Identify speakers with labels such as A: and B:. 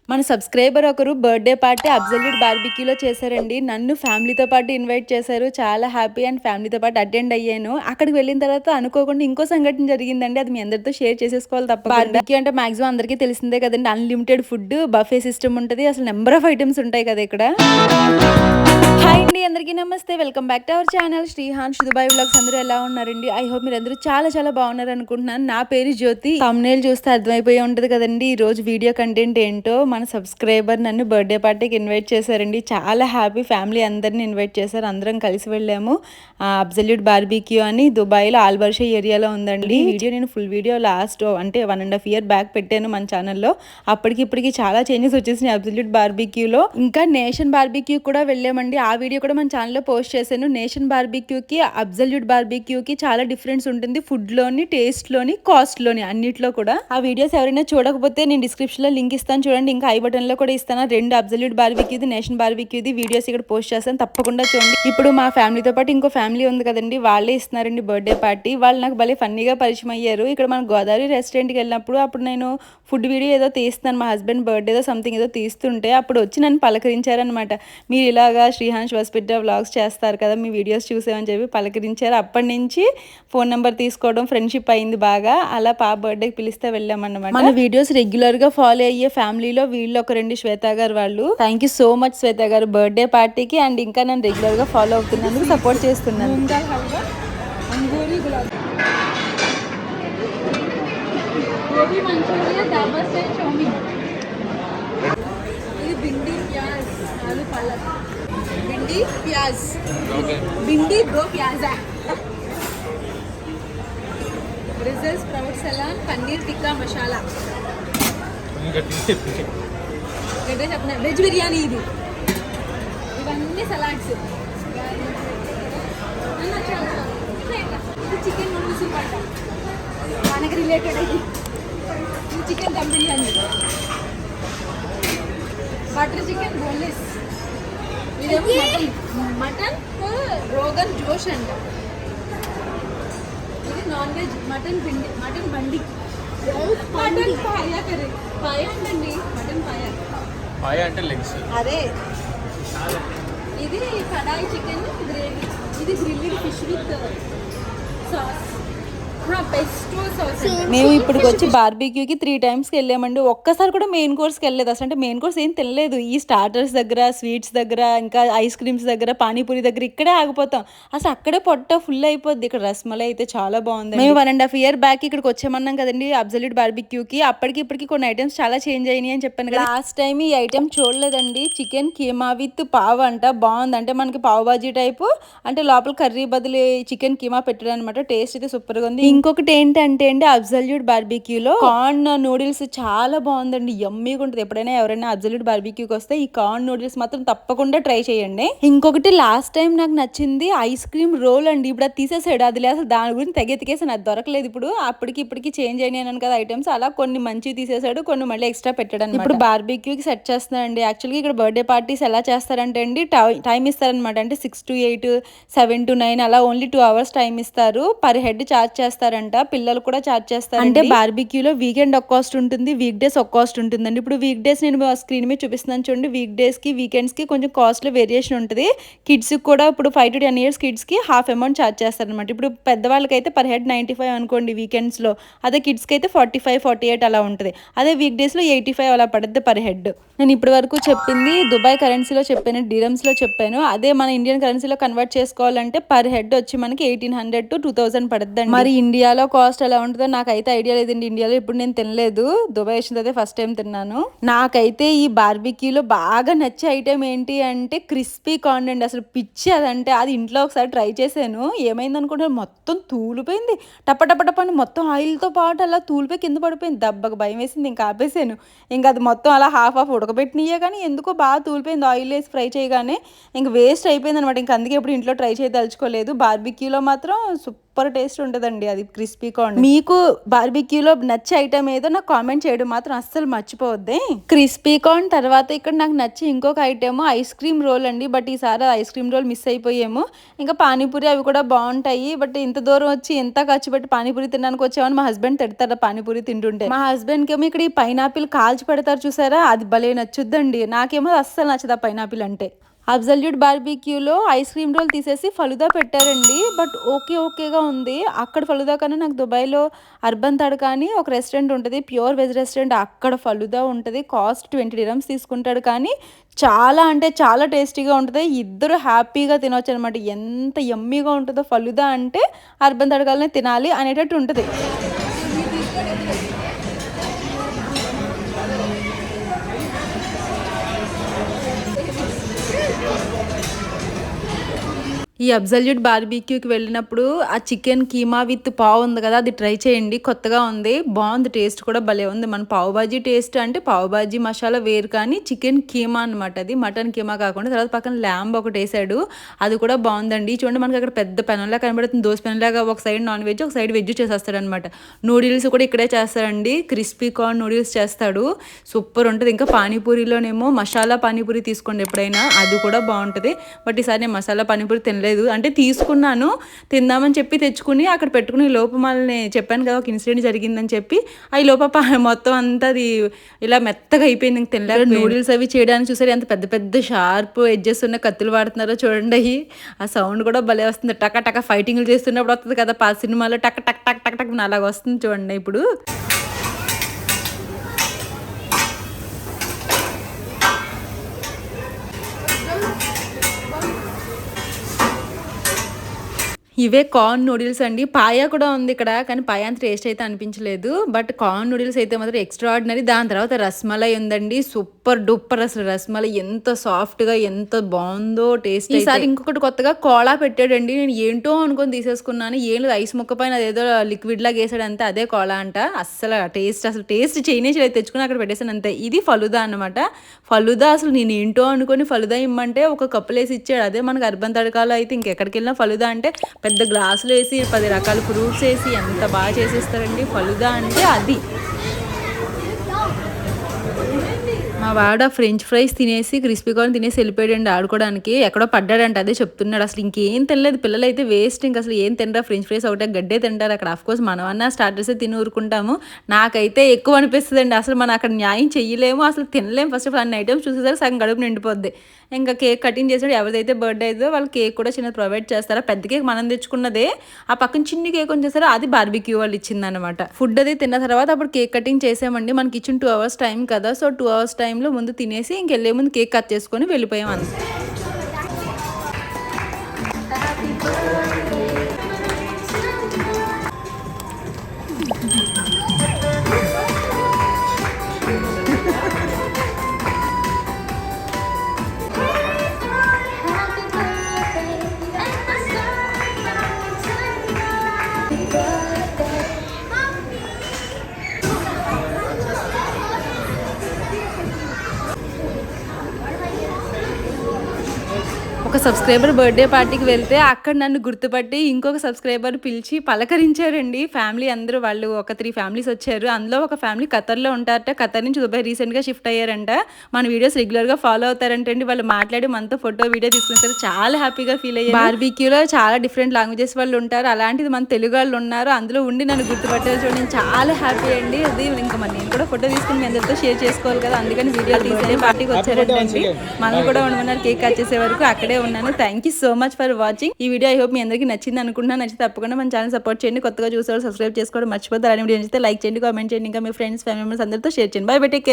A: మన సబ్స్క్రైబర్ ఒకరు birthday party absolute బార్బిక్యూలో చేశారండి. నన్ను ఫ్యామిలీతో పాటు ఇన్వైట్ చేశారు. చాలా హ్యాపీ అండ్ ఫ్యామిలీతో పాటు అటెండ్ అయ్యాను. అక్కడికి వెళ్ళిన తర్వాత అనుకోకుండా ఇంకో సంఘటన జరిగిందండి. అది మీ అందరితో షేర్ చేసేసుకోవాలి తప్ప. బార్బిక్యూ అంటే మాక్సిమం అందరికీ తెలిసిందే కదండి. అన్లిమిటెడ్ ఫుడ్, బఫే సిస్టమ్ ఉంటుంది. అసలు నెంబర్ ఆఫ్ ఐటమ్స్ ఉంటాయి కదా ఇక్కడ. హాయ్ అండి, అందరికీ నమస్తే. Welcome back to our channel Srihan Dubai vlogs. అందరూ ఎలా ఉన్నారండి? ఐ హోప్ మీరు అందరూ చాలా చాలా బాగున్నారు అనుకుంటున్నాను. నా పేరు జ్యోతి. thumbnail చూస్తే అర్థమైపోయి ఉంటుంది కదండి ఈ రోజు వీడియో కంటెంట్ ఏంటో. మన సబ్స్క్రైబర్ నన్ను బర్త్డే పార్టీకి ఇన్వైట్ చేశారండి. చాలా హ్యాపీ. ఫ్యామిలీ అందరిని ఇన్వైట్ చేశారు. అందరం కలిసి వెళ్ళాము. అబ్సల్యూట్ బార్బిక్యూ అని దుబాయ్లో ఆల్బర్షా ఏరియాలో ఉందండి. వీడియో నేను ఫుల్ వీడియో లాస్ట్ అంటే 1.5 year బ్యాక్ పెట్టాను మన ఛానల్లో. అప్పటికి ఇప్పటికి చాలా చేంజెస్ వచ్చేసినాయి అబ్సల్యూట్ బార్బిక్యూలో. ఇంకా నేషన్ బార్బిక్యూ కూడా వెళ్ళామండి. ఆ వీడియో కూడా మన ఛానల్లో పోస్ట్ చేశాను. నేషన్ బార్బిక్యూకి అబ్సల్యూట్ బార్బిక్యూకి చాలా డిఫరెన్స్ ఉంటుంది. ఫుడ్లోని, టేస్ట్లోని, కాస్ట్లోని, అన్నిట్లో కూడా. ఆ వీడియోస్ ఎవరైనా చూడకపోతే నేను డిస్క్రిప్షన్లో లింక్ ఇస్తాను చూడండి. ఇంకా ఐ బటన్లో కూడా ఇస్తాను. 2 అబ్సల్యూట్ బార్బిక్యూది, నేషన్ బార్బిక్యూది వీడియోస్ ఇక్కడ పోస్ట్ చేస్తాను, తప్పకుండా చూడండి. ఇప్పుడు మా ఫ్యామిలీతో పాటు ఇంకో ఫ్యామిలీ ఉంది కదండి, వాళ్ళే ఇస్తున్నారండి బర్త్డే పార్టీ. వాళ్ళు నాకు భలే ఫన్నీగా పరిచయం అయ్యారు. ఇక్కడ మన గోదావరి రెస్టారెంట్కి వెళ్ళినప్పుడు అప్పుడు నేను ఫుడ్ వీడియో ఏదో తీస్తున్నాను, మా హస్బెండ్ బర్త్డేదో సంథింగ్ ఏదో తీస్తుంటే అప్పుడు వచ్చి నన్ను పలకరించారనమాట. మీరు ఇలాగా శ్రీహాన్స్ హాస్పిటల్ వ్లాగ్స్ చేస్తారు కదా, మీ వీడియోస్ చూసామని చెప్పి పలకరించారు. అప్పటి నుంచి ఫోన్ నెంబర్ తీసుకోవడం, ఫ్రెండ్షిప్ అయింది బాగా. అలా పాప బర్త్డేకి పిలిస్తే వెళ్ళామన్నమాట. మన వీడియోస్ రెగ్యులర్ గా ఫాలో అయ్యే ఫ్యామిలీలో వీళ్ళు ఒక 2 శ్వేత గారు వాళ్ళు. థ్యాంక్ యూ సో మచ్ శ్వేత గారు బర్త్డే పార్టీకి. అండ్ ఇంకా నేను రెగ్యులర్ గా ఫాలో అవుతున్నాను, సపోర్ట్ చేస్తున్నాను. ఇది भिंडी प्याज आलू पालक, भिंडी प्याज, भिंडी 2 प्याज है, ब्रिजल स्प्राउट सलाद, पनीर टिक्का मसाला, గడ్డ చెప్పిన వెజ్ బిర్యానీ. ఇది ఇవన్నీ సలాడ్స్. ఇది చికెన్ నూడిల్స్ పట్ట మనకి రిలేటెడ్. ఇది chicken dum biryani, butter chicken boneless, ఇదేమో మటన్ రోగన్ జోష్ అంట. ఇది నాన్ వెజ్ మటన్ పిండి, మటన్ బండి, మటన్ పాయా కర్రీ. పాయ అంటండి, మటన్ పాయ
B: అంటే లెగ్స్.
A: అదే. ఇది కడాయి చికెన్ గ్రేవీ. ఇది గ్రిల్డ్ ఫిష్ విత్ సాస్. మేము ఇప్పుడు వచ్చి బార్బిక్యూకి 3 times వెళ్ళామండి. ఒక్కసారి కూడా మెయిన్ కోర్స్కి వెళ్ళలేదు అసలు. అంటే మెయిన్ కోర్స్ ఏం తినలేదు. ఈ స్టార్టర్స్ దగ్గర, స్వీట్స్ దగ్గర, ఇంకా ఐస్ క్రీమ్స్ దగ్గర, పానీపూరి దగ్గర ఇక్కడే ఆగిపోతాం. అసలు అక్కడే పొట్ట ఫుల్ అయిపోద్ది. ఇక్కడ రస్మలై అయితే చాలా బాగుంది. మేము 1.5 year బ్యాక్ ఇక్కడికి వచ్చామన్నాం కదండి అబ్సల్యూట్ బార్బిక్యూకి. అప్పటికి ఇప్పటికి కొన్ని ఐటమ్స్ చాలా చేంజ్ అయినాయి అని చెప్పాను కదా. లాస్ట్ టైం ఈ ఐటమ్ చూడలేదండి. చికెన్ కీమా విత్ పావ్ అంట. బాగుంది. అంటే మనకి పావ్ బాజీ టైపు, అంటే లోపల కర్రీ బదులు చికెన్ కీమా పెట్టడం అనమాట. టేస్ట్ అయితే సూపర్ గా ఉంది. ఇంకొకటి ఏంటంటే అండి అబ్సల్యూట్ బార్బిక్యూలో కార్న్ నూడిల్స్ చాలా బాగుందండి. యమ్మీగా ఉంటుంది. ఎప్పుడైనా ఎవరైనా అబ్సల్యూట్ బార్బిక్యూకి వస్తే ఈ కార్న్ నూడిల్స్ మాత్రం తప్పకుండా ట్రై చేయండి. ఇంకొకటి లాస్ట్ టైం నాకు నచ్చింది ఐస్ క్రీమ్ రోల్ అండి. ఇప్పుడు అది తీసేసాడు. అది లేదు, అసలు దాని గురించి తెగెతికేసాను, అది దొరకలేదు. ఇప్పుడు అప్పటికి ఇప్పటికి చేంజ్ అయినాను కదా ఐటమ్స్. అలా కొన్ని మంచి తీసేసాడు, కొన్ని మళ్ళీ ఎక్స్ట్రా పెట్టాడు. ఇప్పుడు బార్బిక్యూకి సెట్ చేస్తున్నానండి. యాక్చువల్గా ఇక్కడ బర్త్డే పార్టీస్ ఎలా చేస్తారంటే అండి టైం ఇస్తారనమాట. అంటే 6 to 8, 7 to 9 అలా ఓన్లీ 2 hours టైం ఇస్తారు. పర్ హెడ్ ఛార్జ్ చేస్తారంట. పిల్లలు కూడా ఛార్జ్ చేస్తారు. అంటే బార్బిక్యూలో వీకెండ్ ఒక కాస్ట్ ఉంటుంది, వీక్ డేస్ ఒక కాస్ట్ ఉంటుందండి. ఇప్పుడు వీక్ డేస్ నేను స్క్రీన్ మీద చూపిస్తున్నాను చూడండి. వీక్ డేస్ కి, వీకెండ్స్ కి కొంచెం కాస్ట్ లో వేరియేషన్ ఉంటుంది. కిడ్స్ కూడా ఇప్పుడు 5 to 10 years కిడ్స్ కి హాఫ్ అమౌంట్ ఛార్జ్ చేస్తారనమాట. ఇప్పుడు పెద్దవాళ్ళకి అయితే పర్ హెడ్ 95 అనుకోండి వీకెండ్స్ లో. అదే కిడ్స్ కి అయితే 45, 48 అలా ఉంటుంది. అదే వీక్ డేస్ లో 85 అలా పడుతుంది పర్ హెడ్. నేను ఇప్పటి వరకు చెప్పింది దుబాయ్ కరెన్సీలో చెప్పాను, డిరమ్స్ లో చెప్పాను. అదే మన ఇండియన్ కరెన్సీలో కన్వర్ట్ చేసుకోవాలంటే పర్ హెడ్ వచ్చి మనకి 1800 to 2000 పడుతుంది. మరి ఇండియాలో కాస్ట్ ఎలా ఉంటుందో నాకైతే ఐడియా లేదండి. ఇండియాలో ఇప్పుడు నేను తినలేదు. దుబాయ్ వచ్చిన తర్వాత ఫస్ట్ టైం తిన్నాను. నాకైతే ఈ బార్బిక్యూలో బాగా నచ్చే ఐటెం ఏంటి అంటే క్రిస్పీ కార్న్ అండి. అసలు పిచ్చి అదంటే. అది ఇంట్లో ఒకసారి ట్రై చేశాను. ఏమైంది అనుకుంటే మొత్తం తూలిపోయింది. టప్పని మొత్తం ఆయిల్తో పాటు అలా తూలిపోయి కింద పడిపోయింది. దెబ్బకు భయం వేసింది, ఇంకా ఆపేసాను. ఇంకా అది మొత్తం అలా హాఫ్ ఉడకబెట్టినయే కానీ ఎందుకో బాగా తూలిపోయింది. ఆయిల్ వేసి ఫ్రై చేయగానే ఇంకా వేస్ట్ అయిపోయింది అనమాట. ఇంకా అందుకే ఇప్పుడు ఇంట్లో ట్రై చేయదలుచుకోలేదు. బార్బిక్యూలో మాత్రం సూపర్ టేస్ట్ ఉంటుందండి అది క్రిస్పీ కార్న్. మీకు బార్బిక్యూలో నచ్చే ఐటమ్ ఏదో నాకు కామెంట్ చేయడం మాత్రం అస్సలు మర్చిపోవద్దే. క్రిస్పీ కార్న్ తర్వాత ఇక్కడ నాకు నచ్చి ఇంకొక ఐటమ్ ఐస్ క్రీమ్ రోల్ అండి. బట్ ఈసారి ఐస్ క్రీమ్ రోల్ మిస్ అయిపోయాము. ఇంకా పానీపూరి అవి కూడా బాగుంటాయి. బట్ ఇంత దూరం వచ్చి ఎంత ఖర్చు పెట్టి పానీపూరి తినడానికి వచ్చామని మా హస్బెండ్ తిడతారు పానీపూరి తింటుంటే. మా హస్బెండ్కి ఏమో ఇక్కడ ఈ పైనాపిల్ కాల్చి పెడతారు చూసారా, అది భలే నచ్చుద్దండి. నాకేమో అస్సలు నచ్చదు ఆ పైనాపిల్ అంటే. అబ్సల్యూట్ బార్బిక్యూలో ఐస్ క్రీమ్ రోల్ తీసేసి ఫలుదా పెట్టారండి. బట్ ఓకేగా ఉంది. అక్కడ ఫలుదా కన్నా నాకు దుబాయ్లో అర్బన్ తడకా అని ఒక రెస్టారెంట్ ఉంటుంది, ప్యూర్ వెజ్ రెస్టారెంట్. అక్కడ ఫలుదా ఉంటుంది. కాస్ట్ 20 dirhams తీసుకుంటాడు. కానీ చాలా అంటే చాలా టేస్టీగా ఉంటుంది. ఇద్దరు హ్యాపీగా తినవచ్చు అనమాట. ఎంత యమ్మీగా ఉంటుందో ఫలుదా అంటే అర్బన్ తడకాలనే తినాలి అనేటట్టు ఉంటుంది. ఈ అబ్సల్యూట్ బార్బిక్యూకి వెళ్ళినప్పుడు ఆ చికెన్ కీమా విత్ పావు ఉంది కదా, అది ట్రై చేయండి. కొత్తగా ఉంది, బాగుంది, టేస్ట్ కూడా భలే ఉంది. మన పావు బాజీ టేస్ట్ అంటే పావు బాజీ మసాలా వేరు, కానీ చికెన్ కీమా అనమాట అది, మటన్ కీమా కాకుండా. తర్వాత పక్కన ల్యాంబ్ ఒకటి వేసాడు, అది కూడా బాగుందండి. చూడండి మనకి అక్కడ పెద్ద పెనంలా కనబడుతుంది, దోశ పెనంలాగా. ఒక సైడ్ నాన్ వెజ్, ఒక సైడ్ వెజ్ చేసేస్తాడు అనమాట. నూడిల్స్ కూడా ఇక్కడే చేస్తాడండి, క్రిస్పీ కార్న్ నూడిల్స్ చేస్తాడు, సూపర్ ఉంటుంది. ఇంకా పానీపూరిలోనేమో మసాలా పానీపూరి తీసుకోండి ఎప్పుడైనా, అది కూడా బాగుంటుంది. బట్ ఈసారి నేను మసాలా పానీపూరి తినలేదు. అంటే తీసుకున్నాను తిందామని చెప్పి తెచ్చుకుని అక్కడ పెట్టుకుని లోపు మళ్ళీ చెప్పాను కదా ఒక ఇన్సిడెంట్ జరిగిందని చెప్పి, ఈ లోప మొత్తం అంతా అది ఇలా మెత్తగా అయిపోయింది, ఇంక తినలేదు. నూడిల్స్ అవి చేయడానికి చూసారు ఎంత పెద్ద పెద్ద షార్ప్ ఎడ్జెస్ ఉన్న కత్తులు వాడుతున్నారో చూడండి. అవి ఆ సౌండ్ కూడా భలే వస్తుంది, టక టక ఫైటింగ్లు చేస్తున్నప్పుడు వస్తుంది కదా పాత సినిమాలో, టక్ టక్ టక్ టక్ టక్ అలాగ వస్తుంది చూడండి. ఇప్పుడు ఇవే కార్న్ నూడిల్స్ అండి. పాయా కూడా ఉంది ఇక్కడ, కానీ పాయా అంత టేస్ట్ అయితే అనిపించలేదు. బట్ కార్న్ నూడిల్స్ అయితే మాత్రం ఎక్స్ట్రా ఆర్డినరీ. దాని తర్వాత రస్మలై ఉందండి, సూపర్ డూపర్. అసలు రస్మలై ఎంత సాఫ్ట్గా ఎంత బాగుందో టేస్ట్. ఈసారి ఇంకొకటి కొత్తగా కోలా పెట్టాడండి. నేను ఏంటో అనుకొని తీసేసుకున్నాను. ఏం లేదు, ఐస్ ముక్క పైన అదేదో లిక్విడ్ లాగా వేసాడు అంతే, అదే కోలా అంట. అసలు టేస్ట్ చేయలేదు, తెచ్చుకుని అక్కడ పెట్టేసాను అంతే. ఇది ఫలుదా అనమాట. ఫలుదా అసలు నేను ఏంటో అనుకొని ఫలుదా ఇమ్మంటే ఒక కప్పులు వేసి ఇచ్చాడు. అదే మనకు అర్బన్ తడకాలో అయితే ఇంకెక్కడికి వెళ్ళినా ఫలుదా అంటే పెద్ద గ్లాసులు వేసి 10 రకాల ఫ్రూట్స్ వేసి ఎంత బాగా చేసేస్తారండి. ఫలుదా అంటే అది. మా వాడ ఫ్రెంచ్ ఫ్రైస్ తినేసి క్రిస్పీ కార్న్ తినేసి వెళ్ళిపోయాడండి ఆడుకోవడానికి. ఎక్కడో పడ్డాడంట, అదే చెప్తున్నాడు. అసలు ఇంకేం తినలేదు పిల్లలు అయితే, వేస్ట్. ఇంకా అసలు ఏం తినరా, ఫ్రెంచ్ ఫ్రైస్ ఒకటే గడ్డే తింటారు అక్కడ. ఆఫ్కోర్స్ మనమన్నా స్టార్టర్సే తిని ఊరుకుంటాము. నాకైతే ఎక్కువ అనిపిస్తుందండి, అసలు మనం అక్కడ న్యాయం చెయ్యలేము, అసలు తినలేము. ఫస్ట్ ఆఫ్ ఆల్ అన్ని ఐటమ్స్ చూసేసరికి సగం గడుపు నిండిపోద్ది. ఇంకా కేక్ కటింగ్ చేసాడు, ఎవరిదైతే బర్త్డే అయితే వాళ్ళు కేక్ కూడా చిన్నది ప్రొవైడ్ చేస్తారా. పెద్ద కేక్ మనం తెచ్చుకున్నదే, ఆ పక్కన చిన్ని కేక్ వచ్చేసారో అది బార్బిక్యూ వాళ్ళు ఇచ్చిందనమాట. ఫుడ్ అది తిన్న తర్వాత అప్పుడు కేక్ కటింగ్ చేసామండి. మనకి ఇచ్చిన 2 hours టైం కదా, సో 2 hours టైంలో ముందు తినేసి ఇంకెళ్ళే ముందు కేక్ కట్ చేసుకొని వెళ్ళిపోయాం అంతే. ఒక సబ్స్క్రైబర్ బర్త్డే పార్టీకి వెళ్తే అక్కడ నన్ను గుర్తుపట్టి ఇంకొక సబ్స్క్రైబర్ పిలిచి పలకరించారండి. ఫ్యామిలీ అందరూ, వాళ్ళు ఒక 3 families వచ్చారు. అందులో ఒక ఫ్యామిలీ ఖతర్లో ఉంటారట, ఖతర్ నుంచి దుబాయ్ రీసెంట్గా షిఫ్ట్ అయ్యారంట. మన వీడియోస్ రెగ్యులర్గా ఫాలో అవుతారంటండి. వాళ్ళు మాట్లాడి మనతో ఫోటో వీడియో తీసుకుంటారు, చాలా హ్యాపీగా ఫీల్ అయ్యారు. బార్బిక్యూలో చాలా డిఫరెంట్ లాంగ్వేజెస్ వాళ్ళు ఉంటారు, అలాంటిది మన తెలుగు వాళ్ళు ఉన్నారు, అందులో ఉండి నన్ను గుర్తుపట్టారు చూడండి. నేను చాలా హ్యాపీ అండి. అది ఇంకా మరి నేను కూడా ఫోటో తీసుకుని మీ అందరితో షేర్ చేసుకోవాలి కదా, అందుకని వీడియో తీసే పార్టీకి వచ్చారంటండి. మనం కూడా ఉండమన్నారు కేక్ కట్ చేసే వరకు అక్కడే ఉన్నాను. Thank you so much for watching ఈ వీడియో. ఐ హోప్ మీ అందరికీ నచ్చింది అనుకుంటున్నాను. నచ్చితే తప్పకుండా మన ఛానల్ సపోర్ట్ చేయండి. కొత్తగా చూసేవాళ్ళు సబ్స్క్రైబ్ చేసుకోవడం మర్చిపోతారు. అలానే వీడియో నచ్చితే లైక్ చేయండి, కామెంట్ చేయండి, ఇంకా మీ ఫ్రెండ్స్ ఫ్యామిలీ మెంబర్స్ అందరితో షేర్ చేయండి. By by, take care.